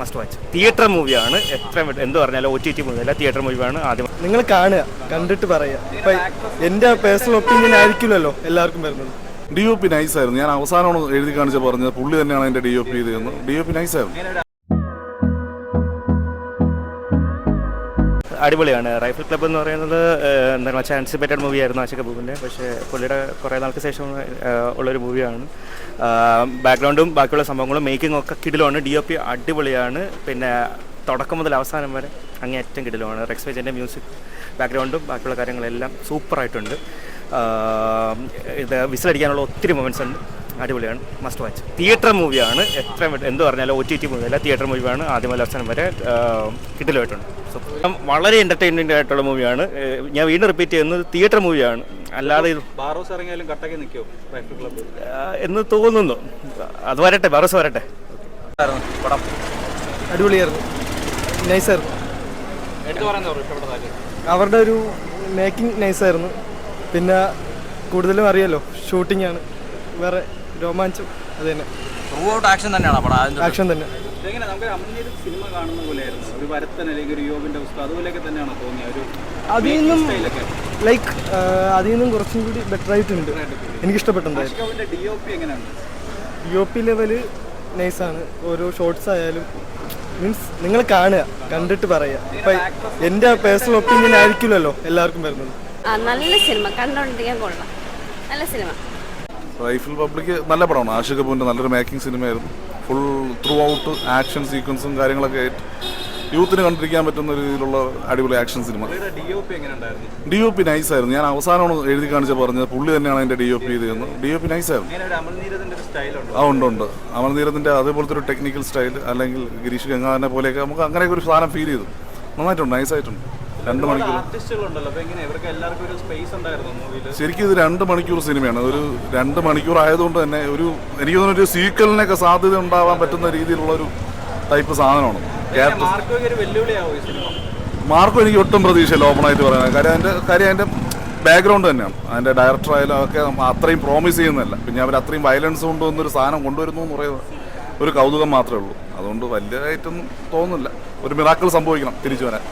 Must watch theatre മൂവിയാണ്. എത്ര എന്ത് പറഞ്ഞാലും OTT മൂവി അല്ല, തിയേറ്റർ മൂവിയാണ്. ആദ്യം നിങ്ങൾ കാണുക, കണ്ടിട്ട് പറയുക. ഇപ്പം എൻ്റെ പേഴ്സണൽ ഒപ്പീനിയൻ ആയിരിക്കില്ലല്ലോ എല്ലാവർക്കും വരുന്നത്. DOP നൈസായിരുന്നു. ഞാൻ അവസാനമാണ് എഴുതി കാണിച്ച് പറഞ്ഞത് പുള്ളി തന്നെയാണ് എൻ്റെ DOP ചെയ്തതെന്ന്. DOP നൈസായിരുന്നു. അടിപൊളിയാണ്. റൈഫിൾ ക്ലബ്ബ് എന്ന് പറയുന്നത് എന്താണ് വെച്ചാൽ ആൻസിപ്പേറ്റഡ് മൂവിയായിരുന്നു ആഷിഖ് കപൂറിൻ്റെ. പക്ഷേ പുള്ളിയുടെ കുറേ നാൾക്ക് ശേഷം ഉള്ളൊരു മൂവിയാണ്. ബാക്ക്ഗ്രൗണ്ടും ബാക്കിയുള്ള സംഭവങ്ങളും മേക്കിംഗ് ഒക്കെ കിടിലുമാണ്. DOP അടിപൊളിയാണ്. പിന്നെ തുടക്കം മുതൽ അവസാനം വരെ അങ്ങേയറ്റം കിടിലുമാണ്. റെക്സ് വേജൻ്റെ മ്യൂസിക് ബാക്ക്ഗ്രൗണ്ടും ബാക്കിയുള്ള കാര്യങ്ങളെല്ലാം സൂപ്പറായിട്ടുണ്ട്. ഇത് വിസിലടിക്കാനുള്ള ഒത്തിരി മൊമെൻറ്റ്സ് ഉണ്ട്. അടിപൊളിയാണ്. മസ്റ്റ് വാച്ച് തിയേറ്റർ മൂവിയാണ്. എത്ര എന്ത് പറഞ്ഞാലും OTT മൂവി അല്ല, തിയേറ്റർ മൂവിയാണ്. ആദ്യം മുതൽ അവസാനം വരെ കിടിലുമായിട്ടുണ്ട്. സോ വളരെ എൻ്റർടൈൻമെൻ്റ് ആയിട്ടുള്ള മൂവിയാണ്. ഞാൻ വീണ്ടും റിപ്പീറ്റ് ചെയ്യുന്നത് തിയേറ്റർ മൂവിയാണ്, അല്ലാതെ എന്ന് തോന്നുന്നു. അത് വരട്ടെ, ബാറോസ് വരട്ടെ. അടിപൊളിയായിരുന്നു, നൈസായിരുന്നു. അവരുടെ ഒരു മേക്കിംഗ് നൈസായിരുന്നു. പിന്നെ കൂടുതലും അറിയാലോ ഷൂട്ടിംഗ് ആണ്, വേറെ രോമാഞ്ചം അത് തന്നെ. ആക്ഷൻ തന്നെയാണ്, ആക്ഷൻ തന്നെ. അതിൽ നിന്നും ലൈക്ക് അതിൽ നിന്നും കുറച്ചും കൂടി ബെറ്റർ ആയിട്ടുണ്ട്. എനിക്കിഷ്ടപ്പെട്ടുണ്ടായിരുന്നു. DOP ലെവല് നൈസാണ്. ഓരോ ഷോർട്സ് ആയാലും മീൻസ് നിങ്ങൾ കാണുക, കണ്ടിട്ട് പറയുക. ഇപ്പം എൻ്റെ പേഴ്സണൽ ഒപ്പീനിയൻ ആയിരിക്കില്ലല്ലോ എല്ലാവർക്കും വരുന്നത്. നല്ല സിനിമ, കണ്ടോണ്ടിരിക്കാൻ കൊള്ളാം. നല്ല സിനിമ. റൈഫിൾ പബ്ലിക് നല്ല പടമാണ്. ആഷിഖ് കപൂറിൻ്റെ നല്ലൊരു മേക്കിംഗ് സിനിമയായിരുന്നു. ഫുൾ ത്രൂ ഔട്ട് ആക്ഷൻ സീക്വൻസും കാര്യങ്ങളൊക്കെ ആയിട്ട് യൂത്തിന് കണ്ടിരിക്കാൻ പറ്റുന്ന രീതിയിലുള്ള അടിപൊളി ആക്ഷൻ സിനിമ. DOP നൈസായിരുന്നു. ഞാൻ അവസാനമാണ് എഴുതി കാണിച്ച് പറഞ്ഞത് പുള്ളി തന്നെയാണ് എൻ്റെ DOP ചെയ്തതെന്ന്. DOP നൈസായിരുന്നു. ഉണ്ട്. അമൽനീരത്തിൻ്റെ അതേപോലത്തെ ഒരു ടെക്നിക്കൽ സ്റ്റൈൽ, അല്ലെങ്കിൽ ഗിരീഷ് ഗംഗാധരനെ പോലെയൊക്കെ നമുക്ക് അങ്ങനെയൊക്കെ ഒരു സാധനം ഫീൽ ചെയ്തു. നന്നായിട്ടുണ്ട്, നൈസായിട്ടുണ്ട്. 2 മണിക്കൂർ ശരിക്കും ഇത് 2 മണിക്കൂർ സിനിമയാണ്. ഒരു 2 മണിക്കൂർ ആയതുകൊണ്ട് തന്നെ എനിക്ക് തോന്നുന്നു ഒരു സീക്വലിനൊക്കെ സാധ്യത ഉണ്ടാവാൻ പറ്റുന്ന രീതിയിലുള്ള ഒരു ടൈപ്പ് സാധനമാണ്. മാർക്കും എനിക്ക് ഒട്ടും പ്രതീക്ഷയില്ല, ഓപ്പണായിട്ട് പറയാൻ. കാര്യം അതിൻ്റെ ബാക്ക്ഗ്രൗണ്ട് തന്നെയാണ്. അതിൻ്റെ ഡയറക്ടറായാലും ഒക്കെ അത്രയും പ്രോമിസ് ചെയ്യുന്നതല്ല. പിന്നെ അവർ അത്രയും വയലൻസ് കൊണ്ടുവന്നൊരു സാധനം കൊണ്ടുവരുന്നു എന്ന് പറയുന്നത് ഒരു കൗതുകം മാത്രമേ ഉള്ളൂ. അതുകൊണ്ട് വലിയതായിട്ടൊന്നും തോന്നുന്നില്ല. ഒരു മിറാക്കിൾ സംഭവിക്കണം തിരിച്ചു വരാൻ.